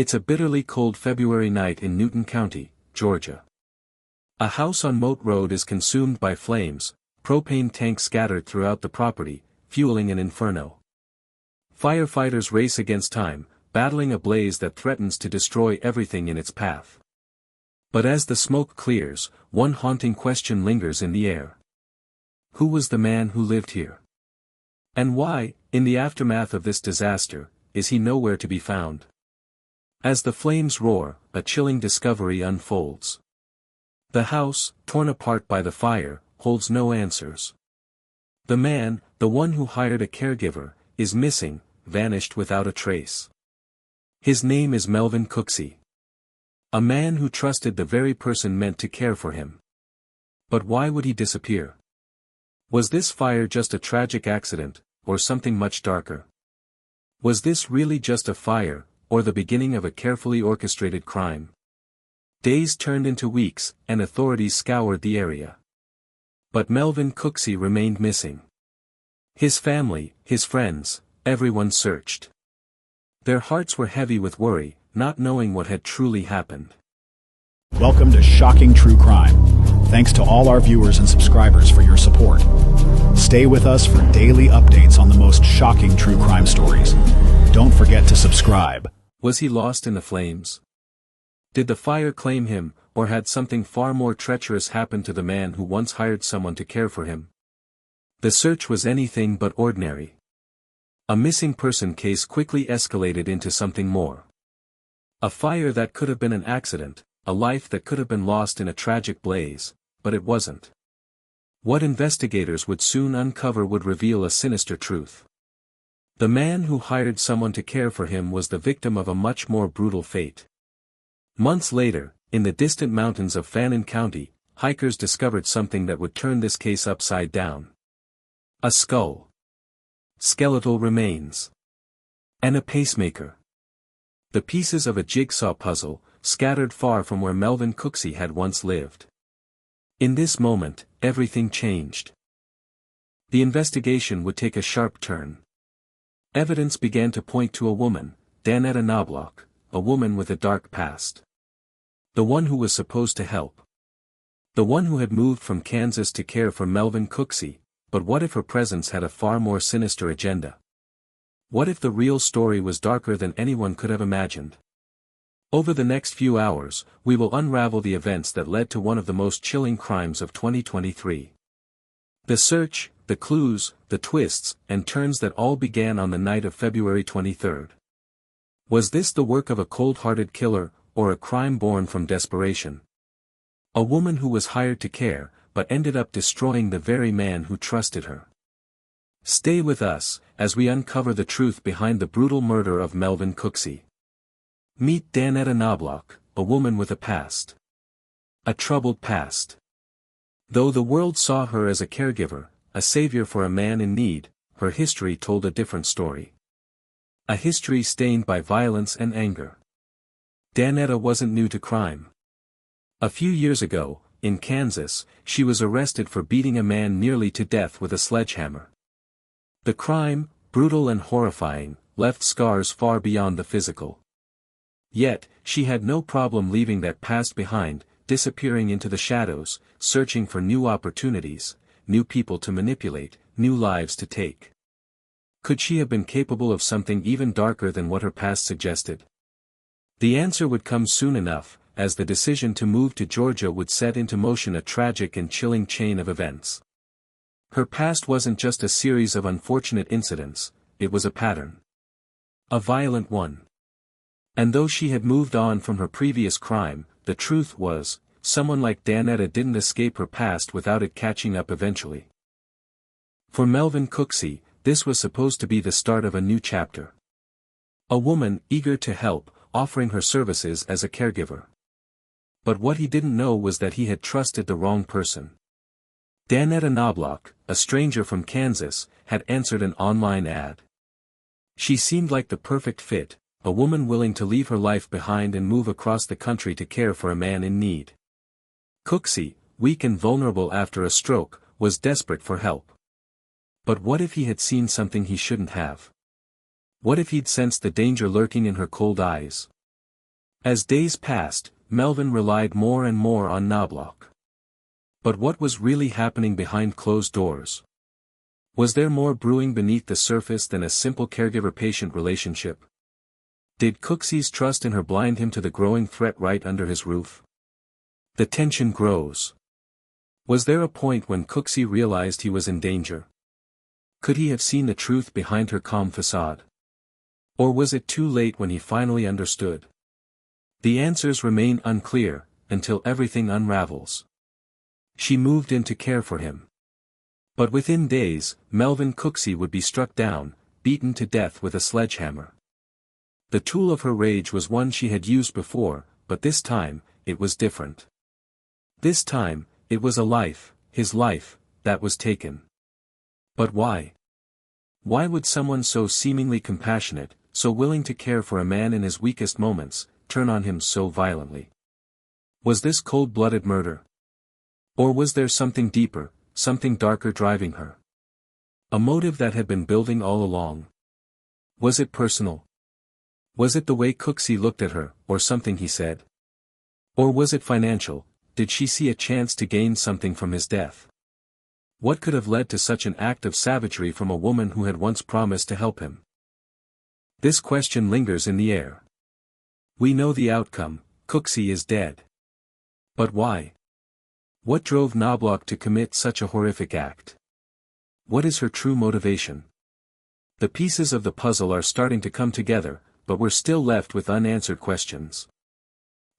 It's a bitterly cold February night in Newton County, Georgia. A house on Moat Road is consumed by flames, propane tanks scattered throughout the property, fueling an inferno. Firefighters race against time, battling a blaze that threatens to destroy everything in its path. But as the smoke clears, one haunting question lingers in the air. Who was the man who lived here? And why, in the aftermath of this disaster, is he nowhere to be found? As the flames roar, a chilling discovery unfolds. The house, torn apart by the fire, holds no answers. The man, the one who hired a caregiver, is missing, vanished without a trace. His name is Melvin Cooksey. A man who trusted the very person meant to care for him. But why would he disappear? Was this fire just a tragic accident, or something much darker? Was this really just a fire, or the beginning of a carefully orchestrated crime? Days turned into weeks, and authorities scoured the area. But Melvin Cooksey remained missing. His family, his friends, everyone searched. Their hearts were heavy with worry, not knowing what had truly happened. Welcome to Shocking True Crime. Thanks to all our viewers and subscribers for your support. Stay with us for daily updates on the most shocking true crime stories. Don't forget to subscribe. Was he lost in the flames? Did the fire claim him, or had something far more treacherous happen to the man who once hired someone to care for him? The search was anything but ordinary. A missing person case quickly escalated into something more. A fire that could have been an accident, a life that could have been lost in a tragic blaze, but it wasn't. What investigators would soon uncover would reveal a sinister truth. The man who hired someone to care for him was the victim of a much more brutal fate. Months later, in the distant mountains of Fannin County, hikers discovered something that would turn this case upside down. A skull. Skeletal remains. And a pacemaker. The pieces of a jigsaw puzzle, scattered far from where Melvin Cooksey had once lived. In this moment, everything changed. The investigation would take a sharp turn. Evidence began to point to a woman, Danetta Knobloch, a woman with a dark past. The one who was supposed to help. The one who had moved from Kansas to care for Melvin Cooksey, but what if her presence had a far more sinister agenda? What if the real story was darker than anyone could have imagined? Over the next few hours, we will unravel the events that led to one of the most chilling crimes of 2023. The search, the clues, the twists, and turns that all began on the night of February 23. Was this the work of a cold-hearted killer, or a crime born from desperation? A woman who was hired to care, but ended up destroying the very man who trusted her. Stay with us, as we uncover the truth behind the brutal murder of Melvin Cooksey. Meet Danetta Knobloch, a woman with a past. A troubled past. Though the world saw her as a caregiver, a savior for a man in need, her history told a different story. A history stained by violence and anger. Danetta wasn't new to crime. A few years ago, in Kansas, she was arrested for beating a man nearly to death with a sledgehammer. The crime, brutal and horrifying, left scars far beyond the physical. Yet, she had no problem leaving that past behind, disappearing into the shadows, searching for new opportunities, new people to manipulate, new lives to take. Could she have been capable of something even darker than what her past suggested? The answer would come soon enough, as the decision to move to Georgia would set into motion a tragic and chilling chain of events. Her past wasn't just a series of unfortunate incidents, it was a pattern. A violent one. And though she had moved on from her previous crime, the truth was, someone like Danetta didn't escape her past without it catching up eventually. For Melvin Cooksey, this was supposed to be the start of a new chapter. A woman eager to help, offering her services as a caregiver. But what he didn't know was that he had trusted the wrong person. Danetta Knobloch, a stranger from Kansas, had answered an online ad. She seemed like the perfect fit, a woman willing to leave her life behind and move across the country to care for a man in need. Cooksey, weak and vulnerable after a stroke, was desperate for help. But what if he had seen something he shouldn't have? What if he'd sensed the danger lurking in her cold eyes? As days passed, Melvin relied more and more on Knobloch. But what was really happening behind closed doors? Was there more brewing beneath the surface than a simple caregiver-patient relationship? Did Cooksey's trust in her blind him to the growing threat right under his roof? The tension grows. Was there a point when Cooksey realized he was in danger? Could he have seen the truth behind her calm facade? Or was it too late when he finally understood? The answers remain unclear, until everything unravels. She moved in to care for him. But within days, Melvin Cooksey would be struck down, beaten to death with a sledgehammer. The tool of her rage was one she had used before, but this time, it was different. This time, it was a life, his life, that was taken. But why? Why would someone so seemingly compassionate, so willing to care for a man in his weakest moments, turn on him so violently? Was this cold-blooded murder? Or was there something deeper, something darker driving her? A motive that had been building all along? Was it personal? Was it the way Cooksey looked at her, or something he said? Or was it financial? Did she see a chance to gain something from his death? What could have led to such an act of savagery from a woman who had once promised to help him? This question lingers in the air. We know the outcome: Cooksey is dead. But why? What drove Knobloch to commit such a horrific act? What is her true motivation? The pieces of the puzzle are starting to come together, but we're still left with unanswered questions.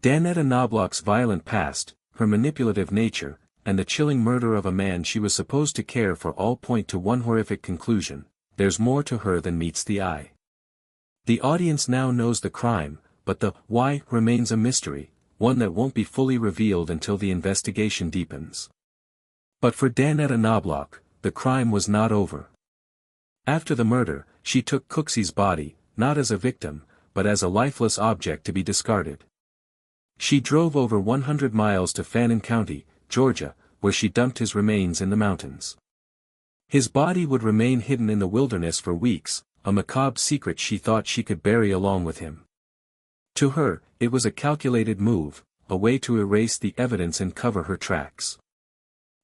Danetta Knobloch's violent past, her manipulative nature, and the chilling murder of a man she was supposed to care for all point to one horrific conclusion: there's more to her than meets the eye. The audience now knows the crime, but the why remains a mystery, one that won't be fully revealed until the investigation deepens. But for Danetta Knobloch, the crime was not over. After the murder, she took Cooksey's body, not as a victim, but as a lifeless object to be discarded. She drove over 100 miles to Fannin County, Georgia, where she dumped his remains in the mountains. His body would remain hidden in the wilderness for weeks, a macabre secret she thought she could bury along with him. To her, it was a calculated move, a way to erase the evidence and cover her tracks.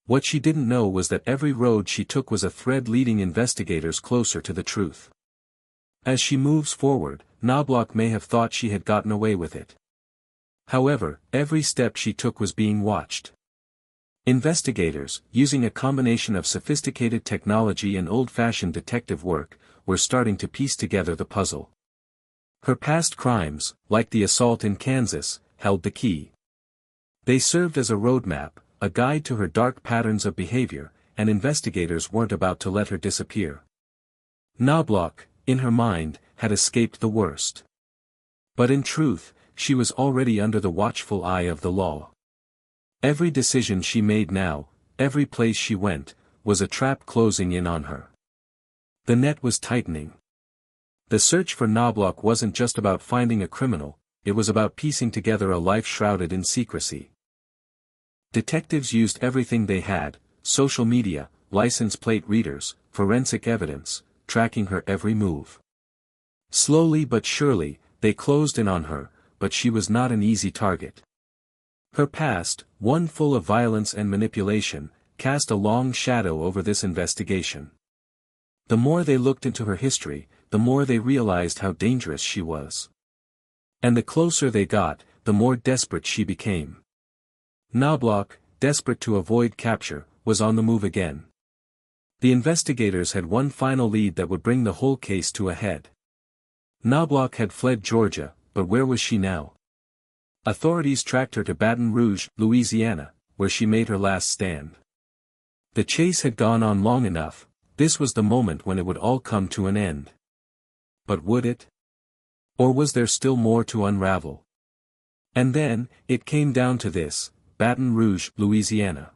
What she didn't know was that every road she took was a thread leading investigators closer to the truth. As she moves forward, Knobloch may have thought she had gotten away with it. However, every step she took was being watched. Investigators, using a combination of sophisticated technology and old-fashioned detective work, were starting to piece together the puzzle. Her past crimes, like the assault in Kansas, held the key. They served as a roadmap, a guide to her dark patterns of behavior, and investigators weren't about to let her disappear. Knobloch, in her mind, had escaped the worst. But in truth, she was already under the watchful eye of the law. Every decision she made now, every place she went, was a trap closing in on her. The net was tightening. The search for Knobloch wasn't just about finding a criminal, it was about piecing together a life shrouded in secrecy. Detectives used everything they had: social media, license plate readers, forensic evidence, tracking her every move. Slowly but surely, they closed in on her, but she was not an easy target. Her past, one full of violence and manipulation, cast a long shadow over this investigation. The more they looked into her history, the more they realized how dangerous she was. And the closer they got, the more desperate she became. Knobloch, desperate to avoid capture, was on the move again. The investigators had one final lead that would bring the whole case to a head. Knobloch had fled Georgia, but where was she now? Authorities tracked her to Baton Rouge, Louisiana, where she made her last stand. The chase had gone on long enough. This was the moment when it would all come to an end. But would it? Or was there still more to unravel? And then, it came down to this: Baton Rouge, Louisiana.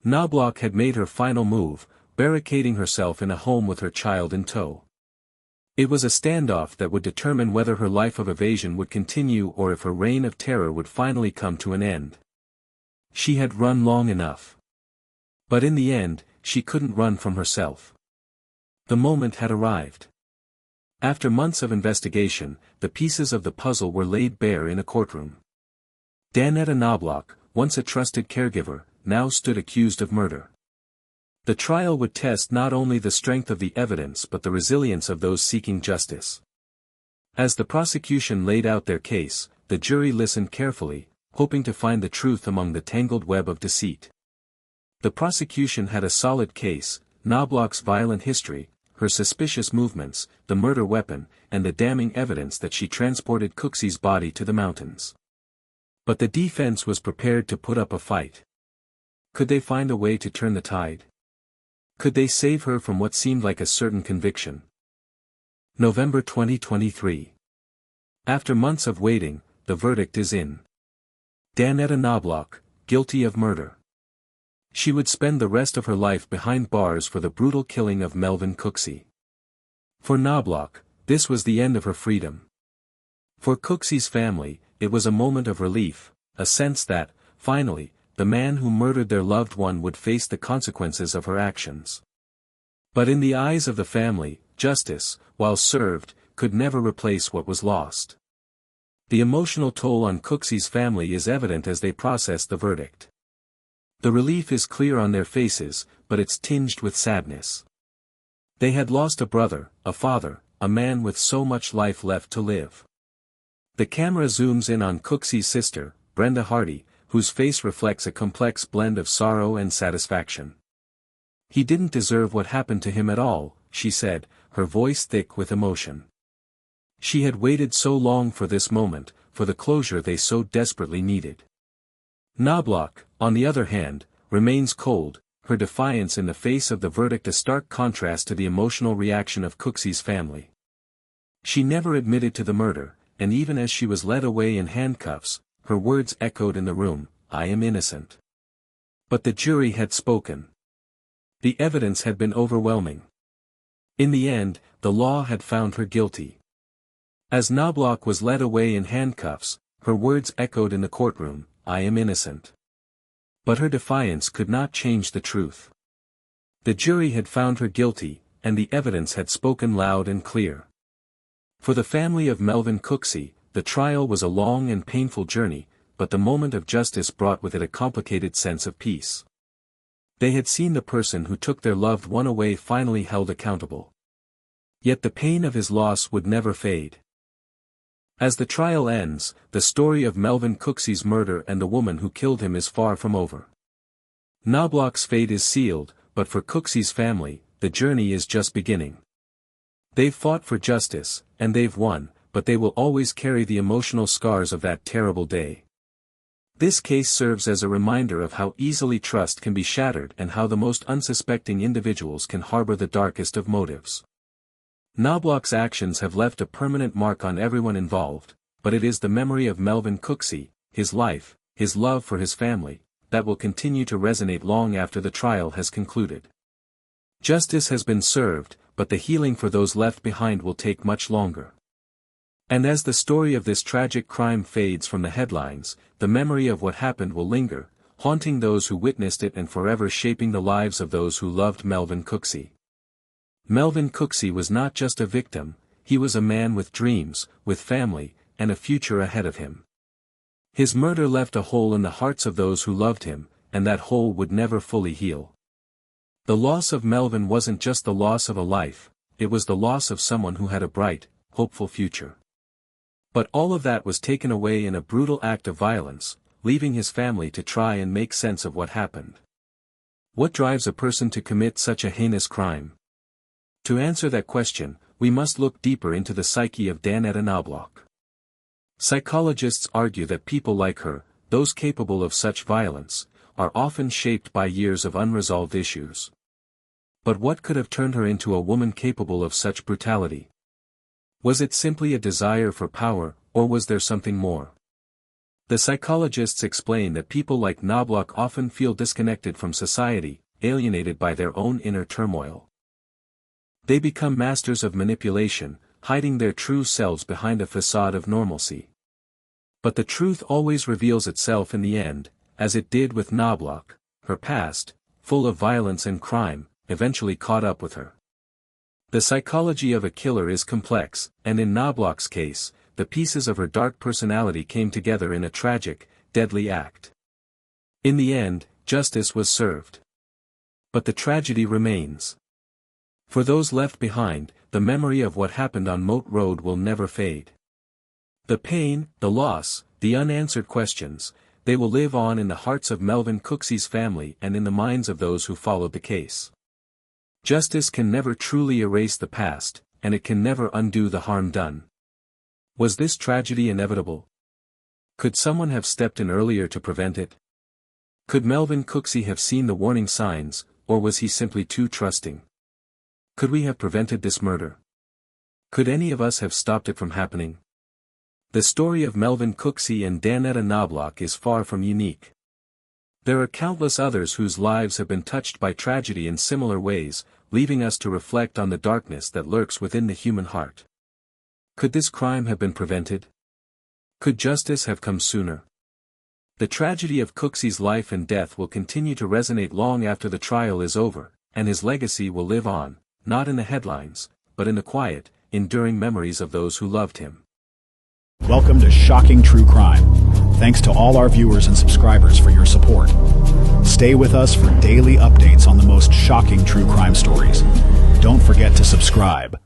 Knobloch had made her final move, barricading herself in a home with her child in tow. It was a standoff that would determine whether her life of evasion would continue or if her reign of terror would finally come to an end. She had run long enough. But in the end, she couldn't run from herself. The moment had arrived. After months of investigation, the pieces of the puzzle were laid bare in a courtroom. Danetta Knobloch, once a trusted caregiver, now stood accused of murder. The trial would test not only the strength of the evidence but the resilience of those seeking justice. As the prosecution laid out their case, the jury listened carefully, hoping to find the truth among the tangled web of deceit. The prosecution had a solid case: Knobloch's violent history, her suspicious movements, the murder weapon, and the damning evidence that she transported Cooksey's body to the mountains. But the defense was prepared to put up a fight. Could they find a way to turn the tide? Could they save her from what seemed like a certain conviction? November 2023. After months of waiting, the verdict is in. Danetta Knobloch, guilty of murder. She would spend the rest of her life behind bars for the brutal killing of Melvin Cooksey. For Knobloch, this was the end of her freedom. For Cooksey's family, it was a moment of relief, a sense that, finally, the man who murdered their loved one would face the consequences of her actions. But in the eyes of the family, justice, while served, could never replace what was lost. The emotional toll on Cooksey's family is evident as they process the verdict. The relief is clear on their faces, but it's tinged with sadness. They had lost a brother, a father, a man with so much life left to live. The camera zooms in on Cooksey's sister, Brenda Hardy, whose face reflects a complex blend of sorrow and satisfaction. "He didn't deserve what happened to him at all," she said, her voice thick with emotion. She had waited so long for this moment, for the closure they so desperately needed. Knobloch, on the other hand, remains cold, her defiance in the face of the verdict a stark contrast to the emotional reaction of Cooksey's family. She never admitted to the murder, and even as she was led away in handcuffs, her words echoed in the room, "I am innocent." But the jury had spoken. The evidence had been overwhelming. In the end, the law had found her guilty. As Knobloch was led away in handcuffs, her words echoed in the courtroom, "I am innocent." But her defiance could not change the truth. The jury had found her guilty, and the evidence had spoken loud and clear. For the family of Melvin Cooksey, the trial was a long and painful journey, but the moment of justice brought with it a complicated sense of peace. They had seen the person who took their loved one away finally held accountable. Yet the pain of his loss would never fade. As the trial ends, the story of Melvin Cooksey's murder and the woman who killed him is far from over. Knobloch's fate is sealed, but for Cooksey's family, the journey is just beginning. They've fought for justice, and they've won, but they will always carry the emotional scars of that terrible day. This case serves as a reminder of how easily trust can be shattered and how the most unsuspecting individuals can harbor the darkest of motives. Knobloch's actions have left a permanent mark on everyone involved, but it is the memory of Melvin Cooksey, his life, his love for his family, that will continue to resonate long after the trial has concluded. Justice has been served, but the healing for those left behind will take much longer. And as the story of this tragic crime fades from the headlines, the memory of what happened will linger, haunting those who witnessed it and forever shaping the lives of those who loved Melvin Cooksey. Melvin Cooksey was not just a victim, he was a man with dreams, with family, and a future ahead of him. His murder left a hole in the hearts of those who loved him, and that hole would never fully heal. The loss of Melvin wasn't just the loss of a life, it was the loss of someone who had a bright, hopeful future. But all of that was taken away in a brutal act of violence, leaving his family to try and make sense of what happened. What drives a person to commit such a heinous crime? To answer that question, we must look deeper into the psyche of Danetta Knobloch. Psychologists argue that people like her, those capable of such violence, are often shaped by years of unresolved issues. But what could have turned her into a woman capable of such brutality? Was it simply a desire for power, or was there something more? The psychologists explain that people like Knobloch often feel disconnected from society, alienated by their own inner turmoil. They become masters of manipulation, hiding their true selves behind a facade of normalcy. But the truth always reveals itself in the end, as it did with Knobloch. Her past, full of violence and crime, eventually caught up with her. The psychology of a killer is complex, and in Knobloch's case, the pieces of her dark personality came together in a tragic, deadly act. In the end, justice was served. But the tragedy remains. For those left behind, the memory of what happened on Moat Road will never fade. The pain, the loss, the unanswered questions, they will live on in the hearts of Melvin Cooksey's family and in the minds of those who followed the case. Justice can never truly erase the past, and it can never undo the harm done. Was this tragedy inevitable? Could someone have stepped in earlier to prevent it? Could Melvin Cooksey have seen the warning signs, or was he simply too trusting? Could we have prevented this murder? Could any of us have stopped it from happening? The story of Melvin Cooksey and Danetta Knobloch is far from unique. There are countless others whose lives have been touched by tragedy in similar ways, leaving us to reflect on the darkness that lurks within the human heart. Could this crime have been prevented? Could justice have come sooner? The tragedy of Cooksey's life and death will continue to resonate long after the trial is over, and his legacy will live on, not in the headlines, but in the quiet, enduring memories of those who loved him. Welcome to Shocking True Crime. Thanks to all our viewers and subscribers for your support. Stay with us for daily updates on the most shocking true crime stories. Don't forget to subscribe.